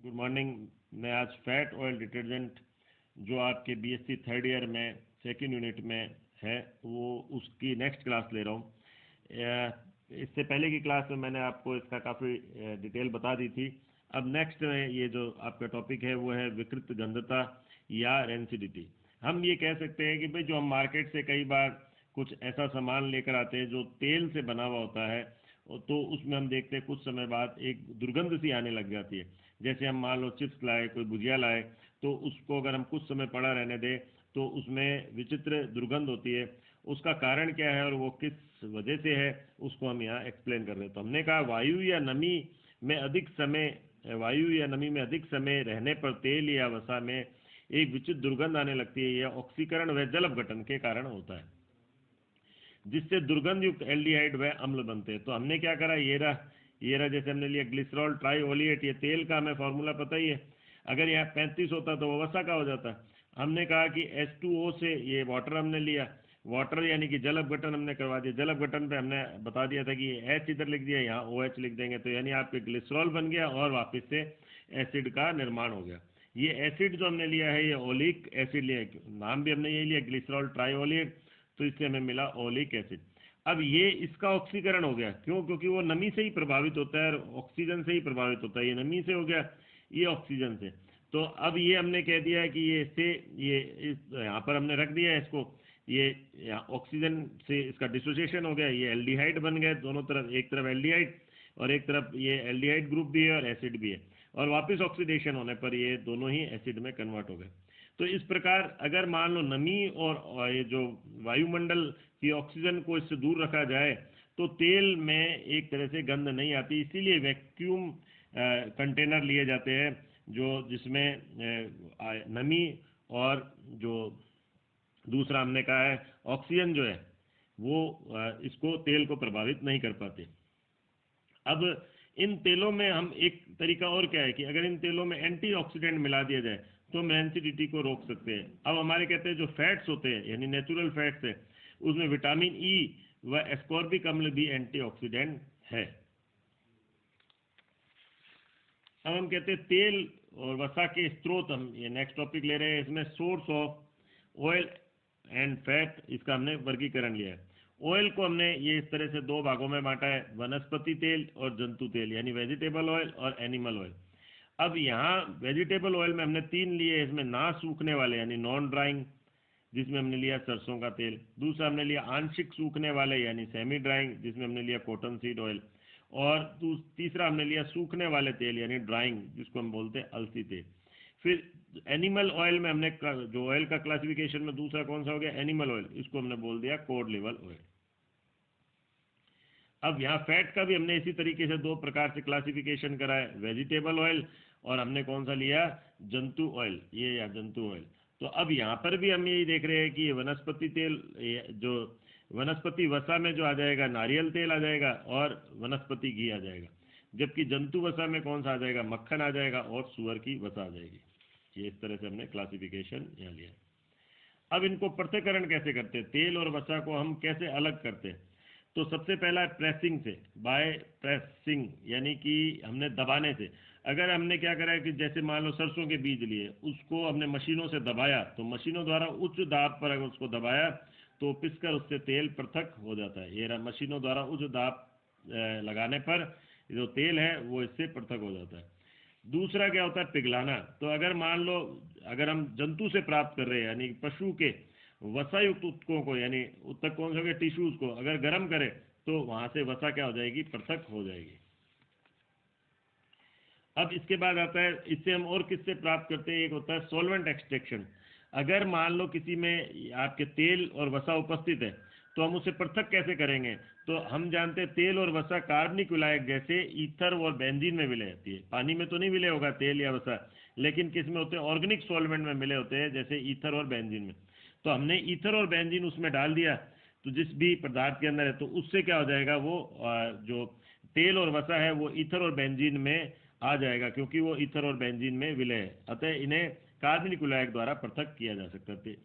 Good morning. मैं आज fat oil detergent जो आपके बीएससी थर्ड ईयर में सेकंड यूनिट में है वो उसकी नेक्स्ट क्लास ले रहा हूँ। इससे पहले की क्लास में मैंने आपको इसका काफ़ी डिटेल बता दी थी। अब नेक्स्ट में ये जो आपका टॉपिक है वो है विकृत गंधता या रेंसिडिटी। हम ये कह सकते हैं कि भाई जो हम मार्केट से कई बार कुछ ऐसा सामान लेकर आते हैं जो तेल से बना हुआ होता है, तो उसमें हम देखते हैं कुछ समय बाद एक दुर्गंध सी आने लग जाती है। जैसे हम मान लो चिप्स लाए, कोई भुजिया लाए, तो उसको अगर हम कुछ समय पड़ा रहने दें तो उसमें विचित्र दुर्गंध होती है। उसका कारण क्या है और वो किस वजह से है, उसको हम यहाँ एक्सप्लेन कर रहे हैं। तो हमने कहा वायु या नमी में अधिक समय रहने पर तेल या वसा में एक विचित्र दुर्गंध आने लगती है। यह ऑक्सीकरण व जल अपघटन के कारण होता है, जिससे दुर्गंध युक्त एल्डिहाइड व अम्ल बनते हैं। तो हमने क्या करा, ये रहा जैसे हमने लिया ग्लिसरॉल ट्राईओलिएट। ये तेल का हमें फॉर्मूला पता ही है। अगर यहाँ 35 होता तो वो वसा का हो जाता। हमने कहा कि H2O से ये वाटर हमने लिया, वाटर यानी कि जल अपघटन हमने करवा दिया। जल अपघटन पे हमने बता दिया था कि H इधर लिख दिया, यहाँ OH लिख देंगे, तो यानी आपके ग्लिसरॉल बन गया और वापस से एसिड का निर्माण हो गया। ये एसिड जो हमने लिया है ये ओलिक एसिड लिया है, नाम भी हमने ये लिया ग्लिसरॉल ट्राईओलिएट, तो इससे हमें मिला ओलिक एसिड। अब ये इसका ऑक्सीकरण हो गया, क्यों? क्योंकि वो नमी से ही प्रभावित होता है और ऑक्सीजन से ही प्रभावित होता है। ये नमी से हो गया, ये ऑक्सीजन से। तो अब ये हमने कह दिया है कि ये यहाँ पर हमने रख दिया है इसको, ये ऑक्सीजन से इसका डिसोसिएशन हो गया, ये एल्डिहाइड बन गए दोनों तरफ। एक तरफ एल्डिहाइड और एक तरफ ये एल्डिहाइड ग्रुप भी है और एसिड भी है, और वापस ऑक्सीडेशन होने पर ये दोनों ही एसिड में कन्वर्ट हो गए। तो इस प्रकार अगर मान लो नमी और ये जो वायुमंडल की ऑक्सीजन को इससे दूर रखा जाए तो तेल में एक तरह से गंध नहीं आती। इसीलिए वैक्यूम कंटेनर लिए जाते हैं जो जिसमें नमी और जो दूसरा हमने कहा है ऑक्सीजन जो है वो इसको तेल को प्रभावित नहीं कर पाते। अब इन तेलों में हम एक तरीका और क्या है कि अगर इन तेलों में एंटीऑक्सीडेंट मिला दिया जाए तो हम रेंसिडिटी को रोक सकते हैं। अब हमारे कहते हैं जो फैट्स होते हैं यानी नेचुरल फैट्स है, उसमें विटामिन ई व एस्कॉर्बिक अम्ल भी एंटीऑक्सीडेंट है। अब हम कहते हैं तेल और वसा के स्रोत, हम ये नेक्स्ट टॉपिक ले रहे हैं। इसमें source of oil and fat, इसका हमने वर्गीकरण लिया है। ऑयल को हमने ये इस तरह से दो भागों में बांटा है, वनस्पति तेल और जंतु तेल यानी वेजिटेबल ऑयल और एनिमल ऑयल। अब यहाँ वेजिटेबल ऑयल में हमने तीन लिए। इसमें ना सूखने वाले यानी नॉन ड्राइंग, जिसमें हमने लिया सरसों का तेल। दूसरा हमने लिया आंशिक सूखने वाले यानी सेमी ड्राइंग, जिसमें हमने लिया कॉटन सीड ऑयल। और तीसरा हमने लिया सूखने वाले तेल यानी ड्राइंग, जिसको हम बोलते हैं अलसी तेल। फिर एनिमल ऑयल में हमने जो ऑयल का क्लासिफिकेशन में दूसरा कौन सा हो गया, एनिमल ऑयल, इसको हमने बोल दिया कॉड लिवर ऑयल। अब यहाँ फैट का भी हमने इसी तरीके से दो प्रकार से क्लासिफिकेशन करा है, वेजिटेबल ऑयल और हमने कौन सा लिया, जंतु ऑयल, ये या जंतु ऑयल। तो अब यहाँ पर भी हम यही देख रहे हैं कि ये वनस्पति तेल, जो वनस्पति वसा में जो आ जाएगा नारियल तेल आ जाएगा और वनस्पति घी आ जाएगा, जबकि जंतु वसा में कौन सा आ जाएगा, मक्खन आ जाएगा और सुअर की वसा आ जाएगी। ये इस तरह से हमने क्लासिफिकेशन यहाँ लिया। अब इनको पृथक्करण कैसे करते हैं, तेल और वसा को हम कैसे अलग करते हैं? तो सबसे पहला है प्रेसिंग से, बाय प्रेसिंग यानी कि हमने दबाने से। अगर हमने क्या करा है कि जैसे मान लो सरसों के बीज लिए, उसको हमने मशीनों से दबाया, तो मशीनों द्वारा उच्च दाब पर अगर उसको दबाया तो पिसकर उससे तेल पृथक हो जाता है। ये मशीनों द्वारा उच्च दाब लगाने पर जो तेल है वो इससे पृथक हो जाता है। दूसरा क्या होता है, पिघलाना। तो अगर मान लो अगर हम जंतु से प्राप्त कर रहे हैं यानी पशु के वसा युक्त ऊतकों को, यानी ऊतक कौन से हो गए, टिश्यूज को अगर गर्म करें तो वहां से वसा क्या हो जाएगी, पृथक हो जाएगी। अब इसके बाद आता है, इससे हम और किससे प्राप्त करते हैं, एक होता है सॉल्वेंट एक्सट्रैक्शन। अगर मान लो किसी में आपके तेल और वसा उपस्थित है तो हम उसे पृथक कैसे करेंगे? तो हम जानते हैं तेल और वसा कार्बनिक विलायक जैसे ईथर और बेंजीन में विलय होती है। पानी में तो नहीं विलय होगा तेल या वसा, लेकिन किस में होते हैं, ऑर्गेनिक सॉल्वेंट में मिले होते हैं, जैसे ईथर और बेंजीन में। तो हमने ईथर और बेंजीन उसमें डाल दिया, तो जिस भी पदार्थ के अंदर है, तो उससे क्या हो जाएगा, वो जो तेल और वसा है वो ईथर और बेंजीन में आ जाएगा, क्योंकि वो ईथर और बेंजीन में विलय है। अतः इन्हें कार्बनिक विलायक द्वारा पृथक किया जा सकता है।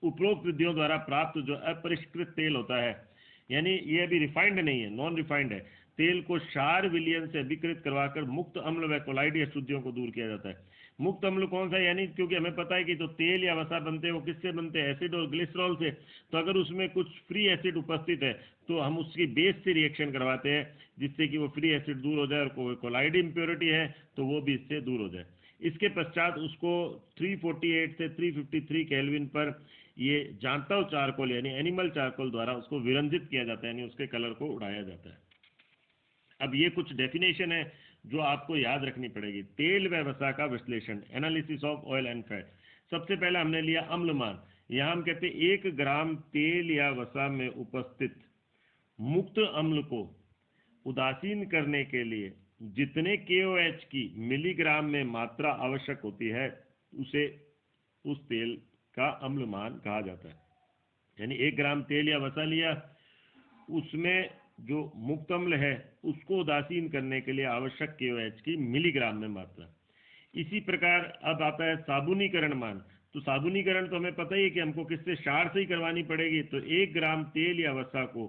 उपरोक्त विधियों द्वारा प्राप्त जो अपरिष्कृत तेल होता है, यानी ये अभी रिफाइंड नहीं है, नॉन रिफाइंड है, तेल को क्षार विलयन से अभिकृत करवाकर मुक्त अम्ल व कोलाइड अशुद्धियों को दूर किया जाता है। मुक्त अम्ल कौन सा है, यानी क्योंकि हमें पता है कि जो तेल या वसा बनते हैं वो किससे बनते हैं, एसिड और ग्लिसरॉल से। तो अगर उसमें कुछ फ्री एसिड उपस्थित है तो हम उसकी बेस से रिएक्शन करवाते हैं जिससे कि वो फ्री एसिड दूर हो जाए, और कोई कोलाइड इम्प्योरिटी है तो वो भी इससे दूर हो जाए। इसके पश्चात उसको 348 से 353 केल्विन पर ये जानता चारकोल यानी एनिमल चारकोल द्वारा उसको विरंजित किया जाता है, यानी उसके कलर को उड़ाया जाता है। अब ये कुछ डेफिनेशन है जो आपको याद रखनी पड़ेगी। तेल व वसा का विश्लेषण, analysis of oil and fat. सबसे पहले हमने लिया अम्लमान। यहाँ हम कहते हैं 1 ग्राम तेल या वसा में उपस्थित मुक्त अम्ल को उदासीन करने के लिए जितने KOH की मिलीग्राम में मात्रा आवश्यक होती है उसे उस तेल का अम्लमान कहा जाता है। यानी 1 ग्राम तेल या वसा लिया, उसमें जो मुक्त अम्ल है उसको उदासीन करने के लिए आवश्यक KOH की मिलीग्राम में मात्रा। इसी प्रकार अब आता है साबुनीकरण मान। तो साबुनीकरण तो हमें पता ही है कि हमको किससे, क्षार से ही करवानी पड़ेगी। तो 1 ग्राम तेल या वसा को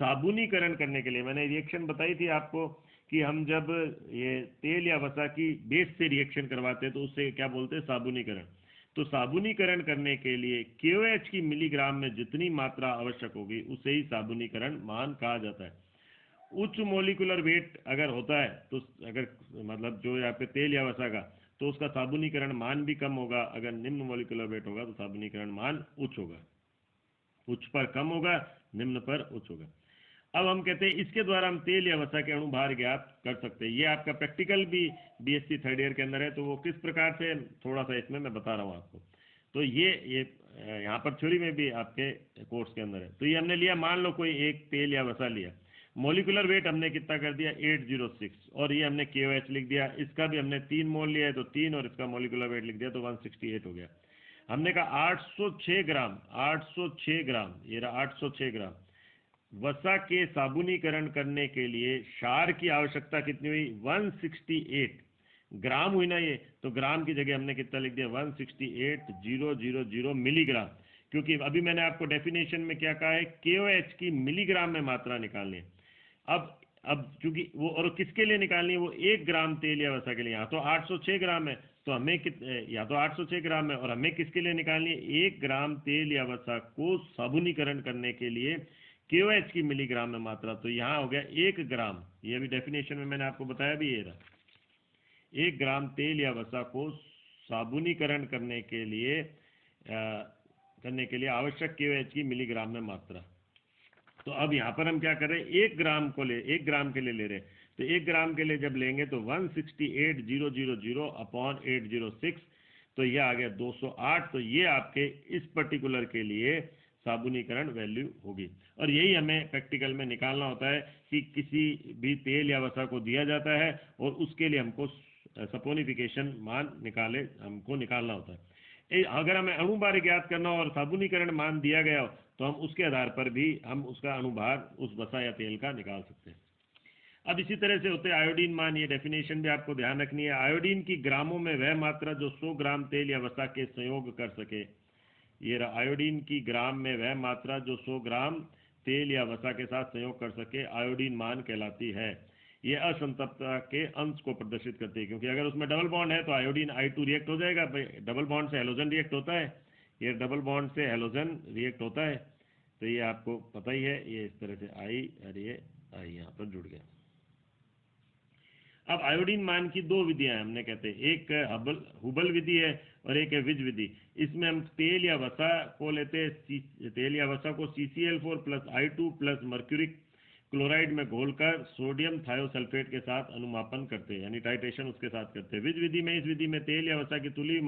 साबुनीकरण करने के लिए, मैंने रिएक्शन बताई थी आपको कि हम जब ये तेल या वसा की बेस से रिएक्शन करवाते हैं तो उससे क्या बोलते हैं, साबुनीकरण। तो साबुनीकरण करने के लिए KOH की मिलीग्राम में जितनी मात्रा आवश्यक होगी उसे ही साबुनीकरण मान कहा जाता है। उच्च मोलिकुलर वेट अगर होता है तो अगर मतलब जो यहाँ पे तेल या वसा का, तो उसका साबुनीकरण मान भी कम होगा। अगर निम्न मोलिकुलर वेट होगा तो साबुनीकरण मान उच्च होगा, उच्च पर कम होगा, निम्न पर उच्च होगा। अब हम कहते हैं इसके द्वारा हम तेल या वसा के अणुभार ज्ञात कर सकते हैं। ये आपका प्रैक्टिकल भी BSc थर्ड ईयर के अंदर है, तो वो किस प्रकार से, थोड़ा सा इसमें मैं बता रहा हूँ आपको। तो ये यहाँ पर थ्योरी में भी आपके कोर्स के अंदर है। तो ये हमने लिया, मान लो कोई एक तेल या वसा लिया, मोलिकुलर वेट हमने कितना कर दिया 806, और ये हमने KOH लिख दिया। इसका भी हमने 3 मोल लिया है तो 3, और इसका मोलिकुलर वेट लिख दिया तो 168 हो गया। हमने कहा 806 ग्राम, 806 ग्राम, ये रहा 806 ग्राम वसा के साबुनीकरण करने के लिए क्षार की आवश्यकता कितनी हुई, 168 ग्राम हुई ना ये। तो ग्राम की जगह हमने कितना लिख दिया 168,000 मिलीग्राम, क्योंकि अभी मैंने आपको डेफिनेशन में क्या कहा है, KOH की मिलीग्राम में मात्रा निकालनी है। अब चूंकि वो, और किसके लिए निकालनी है, वो 1 ग्राम तेल या वसा के लिए। यहाँ तो 806 ग्राम है, तो हमें या तो 806 ग्राम है, और हमें किसके लिए निकालनी है, 1 ग्राम तेल या वसा को साबुनीकरण करने के लिए KOH की मिलीग्राम में मात्रा। तो यहाँ हो गया 1 ग्राम, ये अभी डेफिनेशन में मैंने आपको बताया भी, ये रहा 1 ग्राम तेल या वसा को साबुनीकरण करने के लिए आवश्यक KOH की मिलीग्राम में मात्रा। तो अब यहाँ पर हम क्या कर रहे हैं, 1 ग्राम के लिए ले रहे हैं। तो 1 ग्राम के लिए जब लेंगे तो 168,000 अपॉन 806, तो ये आ गया 208। तो ये आपके इस पर्टिकुलर के लिए साबुनीकरण वैल्यू होगी। और यही हमें प्रैक्टिकल में निकालना होता है कि किसी भी तेल या वसा को दिया जाता है और उसके लिए हमको सपोनिफिकेशन मान हमको निकालना होता है। अगर हमें अणुभार ज्ञात करना हो और साबुनीकरण मान दिया गया हो तो हम उसके आधार पर भी हम उसका अणुभार उस वसा या तेल का निकाल सकते हैं। अब इसी तरह से होते हैं आयोडीन मान। ये डेफिनेशन भी आपको ध्यान रखनी है। आयोडीन की ग्रामों में वह मात्रा जो 100 ग्राम तेल या वसा के संयोग कर सके। ये आयोडीन की ग्राम में वह मात्रा जो 100 ग्राम तेल या वसा के साथ संयोग कर सके आयोडीन मान कहलाती है। ये असंतृप्तता के अंश को प्रदर्शित करती है, क्योंकि अगर उसमें डबल बॉन्ड है तो आयोडीन I2 रिएक्ट हो जाएगा। डबल बॉन्ड से हेलोजन रिएक्ट होता है, ये डबल बॉन्ड से हेलोजन रिएक्ट होता है। तो ये आपको पता ही है, ये इस तरह से आई और ये आई यहाँ पर जुड़ गया। अब आयोडीन मान की 2 विधियां हमने कहते हैं, एक हुबल विधि है और एक है विज विधि। इसमें हम तेल या वसा को लेते हैं, तेल या वसा को CCl4 plus I2 plus mercuric chloride में घोलकर सोडियम थायोसल्फेट के साथ अनुमापन करते हैं, यानी टाइट्रेशन उसके साथ करते हैं। विज विधि में, इस विधि में तेल या वसा की तुली हुई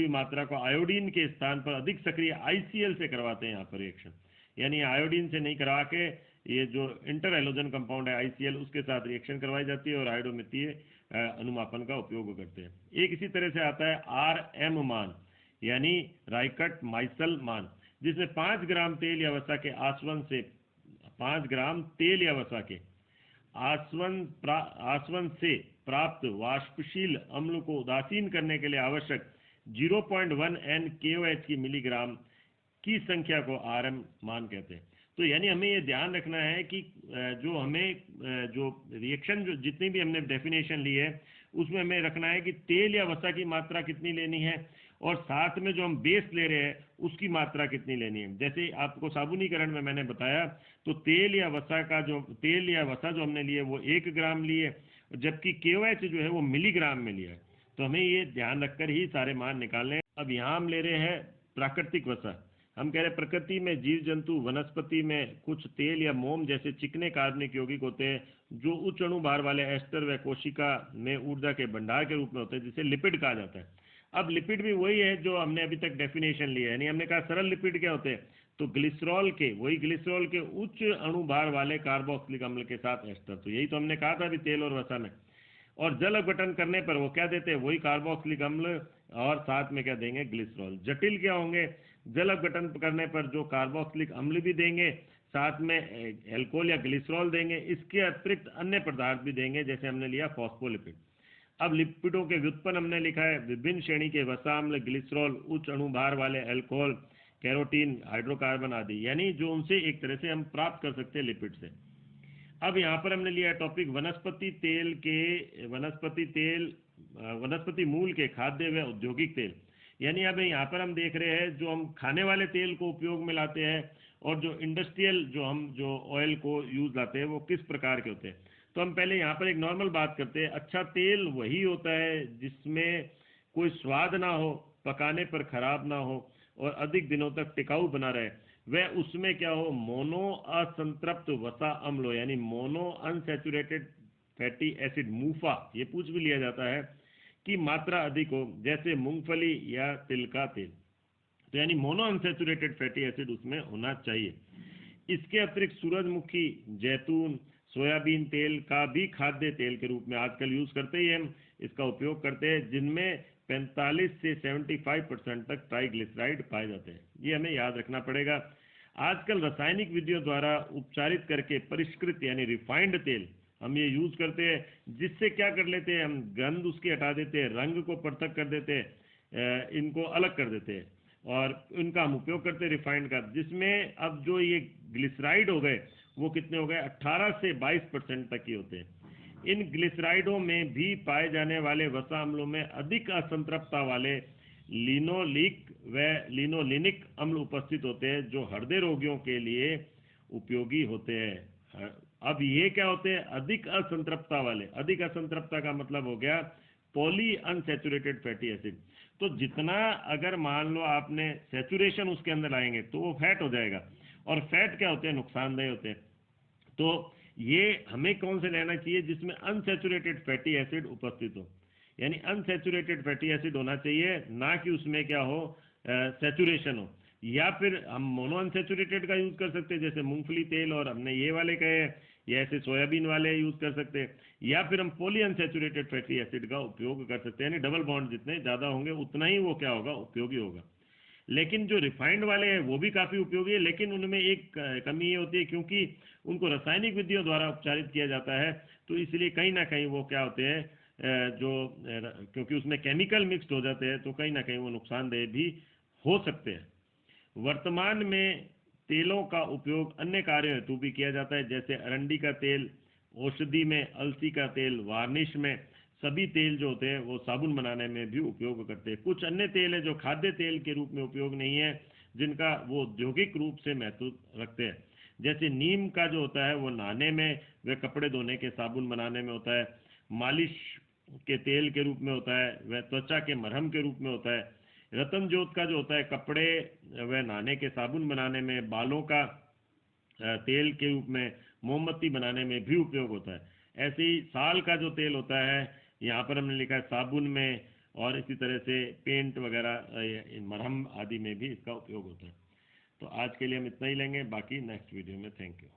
मात्रा को आयोडीन के स्थान पर अधिक सक्रिय ICl से करवाते हैं यहाँ पर रिएक्शन, यानी आयोडीन से नहीं करवा के ये जो इंटर हेलोजन कंपाउंड है ICl उसके साथ रिएक्शन करवाई जाती है और आयोडोमितीय अनुमापन का उपयोग करते हैं। एक इसी तरह से आता है RM मान, यानी राइकट माइसल मान, जिसमें 5 ग्राम तेल या वसा के आसवन से 5 ग्राम तेल या वसा के आसवन से प्राप्त वाष्पशील अम्ल को उदासीन करने के लिए आवश्यक 0.1 N KOH की मिलीग्राम की संख्या को RM मान कहते हैं। तो यानी हमें ये ध्यान रखना है कि जो हमें जो रिएक्शन जो जितनी भी हमने डेफिनेशन ली है उसमें हमें रखना है कि तेल या वसा की मात्रा कितनी लेनी है, और साथ में जो हम बेस ले रहे हैं उसकी मात्रा कितनी लेनी है। जैसे आपको साबुनीकरण में मैंने बताया, तो तेल या वसा जो हमने लिए वो 1 ग्राम लिए, जबकि KOH जो है वो मिलीग्राम में लिया है। तो हमें ये ध्यान रखकर ही सारे मान निकालने हैं। अब यहाँ हम ले रहे हैं प्राकृतिक वसा। हम कह रहे हैं प्रकृति में जीव जंतु वनस्पति में कुछ तेल या मोम जैसे चिकने कार्बनिक यौगिक होते हैं जो उच्च अणु भार वाले एस्टर व कोशिका में ऊर्जा के भंडार के रूप में होते हैं, जिसे लिपिड कहा जाता है। अब लिपिड भी वही है जो हमने अभी तक डेफिनेशन लिया है, यानी हमने कहा सरल लिपिड क्या होते हैं, तो ग्लिसरॉल के उच्च अणु भार वाले कार्बोक्सिलिक अम्ल के साथ एस्टर। तो यही तो हमने कहा था अभी तेल और वसा में। और जल अपघटन करने पर वो क्या देते हैं, वही कार्बोक्सिलिक अम्ल और साथ में क्या देंगे, ग्लिसरॉल। जटिल क्या होंगे, जल अपघटन करने पर जो कार्बोक्सिलिक अम्ल भी देंगे, साथ में एल्कोहल या ग्लिसरॉल देंगे, इसके अतिरिक्त अन्य पदार्थ भी देंगे, जैसे हमने लिया फॉस्फोलिपिड। अब लिपिडों के व्युत्पन्न हमने लिखा है विभिन्न श्रेणी के वसा अम्ल, ग्लिसरॉल, उच्च अणु भार वाले एल्कोहल, कैरोटीन, हाइड्रोकार्बन आदि, यानी जो उनसे एक तरह से हम प्राप्त कर सकते हैं लिपिड से। अब यहाँ पर हमने लिया टॉपिक वनस्पति मूल के खाद्य व औद्योगिक तेल। यानी अब यहाँ पर हम देख रहे हैं जो हम खाने वाले तेल को उपयोग में लाते हैं और जो इंडस्ट्रियल जो ऑयल को यूज लाते हैं वो किस प्रकार के होते हैं। तो हम पहले यहाँ पर एक नॉर्मल बात करते हैं। अच्छा तेल वही होता है जिसमें कोई स्वाद ना हो, पकाने पर खराब ना हो और अधिक दिनों तक टिकाऊ बना रहे। वह उसमें क्या हो, मोनो असंतृप्त वसा अम्ल हो, यानी मोनो अनसैचुरेटेड फैटी एसिड मूफा, ये पूछ भी लिया जाता है, की मात्रा अधिक हो, जैसे मूंगफली या तिल का तेल। तो यानी मोनो अनसैचुरेटेड फैटी एसिड उसमें होना चाहिए। इसके अतिरिक्त सूरजमुखी, जैतून, सोयाबीन तेल का भी खाद्य तेल के रूप में आजकल यूज करते ही हम इसका उपयोग करते हैं, जिनमें 45 से 75% तक ट्राइग्लिसराइड पाए जाते हैं। ये हमें याद रखना पड़ेगा। आजकल रासायनिक विधियों द्वारा उपचारित करके परिष्कृत यानी रिफाइंड तेल हम ये यूज करते हैं, जिससे क्या कर लेते हैं, हम गंध उसकी हटा देते हैं, रंग को पृथक कर देते हैं, इनको अलग कर देते हैं और इनका हम उपयोग करते हैं रिफाइंड का, जिसमें अब जो ये ग्लिसराइड हो गए वो कितने हो गए, 18 से 22% तक ही होते हैं। इन ग्लिसराइडों में भी पाए जाने वाले वसा अम्लों में अधिक असंतृप्तता वाले लिनोलिक व लिनोलिनिक अम्ल उपस्थित होते हैं, जो हृदय रोगियों के लिए उपयोगी होते हैं। अब ये क्या होते हैं, अधिक असंतृप्तता वाले। अधिक असंतृप्तता का मतलब हो गया पॉली अनसैचुरेटेड फैटी एसिड। तो जितना अगर मान लो आपने सैचुरेशन उसके अंदर लाएंगे तो वो फैट हो जाएगा, और फैट क्या होते हैं, नुकसानदेह होते हैं। तो ये हमें कौन से लेना चाहिए, जिसमें अनसैचुरेटेड फैटी एसिड उपस्थित हो, यानी अनसैचुरेटेड फैटी एसिड होना चाहिए, ना कि उसमें क्या हो, सैचुरेशन हो। या फिर हम मोनो अनसैचुरेटेड का यूज कर सकते हैं, जैसे मूंगफली तेल और हमने ये वाले कहे, या ऐसे सोयाबीन वाले यूज कर सकते हैं, या फिर हम पॉली अनसैचुरेटेड फैटी एसिड का उपयोग कर सकते हैं। यानी डबल बॉन्ड जितने ज़्यादा होंगे उतना ही वो क्या होगा, उपयोगी होगा। लेकिन जो रिफाइंड वाले हैं वो भी काफ़ी उपयोगी है, लेकिन उनमें एक कमी ये होती है, क्योंकि उनको रासायनिक विधियों द्वारा उपचारित किया जाता है, तो इसलिए कहीं ना कहीं वो क्या होते हैं, क्योंकि उसमें केमिकल मिक्स्ड हो जाते हैं, तो कहीं ना कहीं वो नुकसानदेह भी हो सकते हैं। वर्तमान में तेलों का उपयोग अन्य कार्यों हेतु भी किया जाता है, जैसे अरंडी का तेल औषधि में, अलसी का तेल वार्निश में। सभी तेल जो होते हैं वो साबुन बनाने में भी उपयोग करते हैं। कुछ अन्य तेल है जो खाद्य तेल के रूप में उपयोग नहीं है, जिनका वो औद्योगिक रूप से महत्व रखते हैं। जैसे नीम का जो होता है वो नहाने में व कपड़े धोने के साबुन बनाने में होता है, मालिश के तेल के रूप में होता है, वह त्वचा के मरहम के रूप में होता है। रतन जोत का जो होता है कपड़े व नहाने के साबुन बनाने में, बालों का तेल के रूप में, मोमबत्ती बनाने में भी उपयोग होता है। ऐसे ही साल का जो तेल होता है, यहाँ पर हमने लिखा है साबुन में, और इसी तरह से पेंट वगैरह मरहम आदि में भी इसका उपयोग होता है। तो आज के लिए हम इतना ही लेंगे, बाकी नेक्स्ट वीडियो में। Thank you.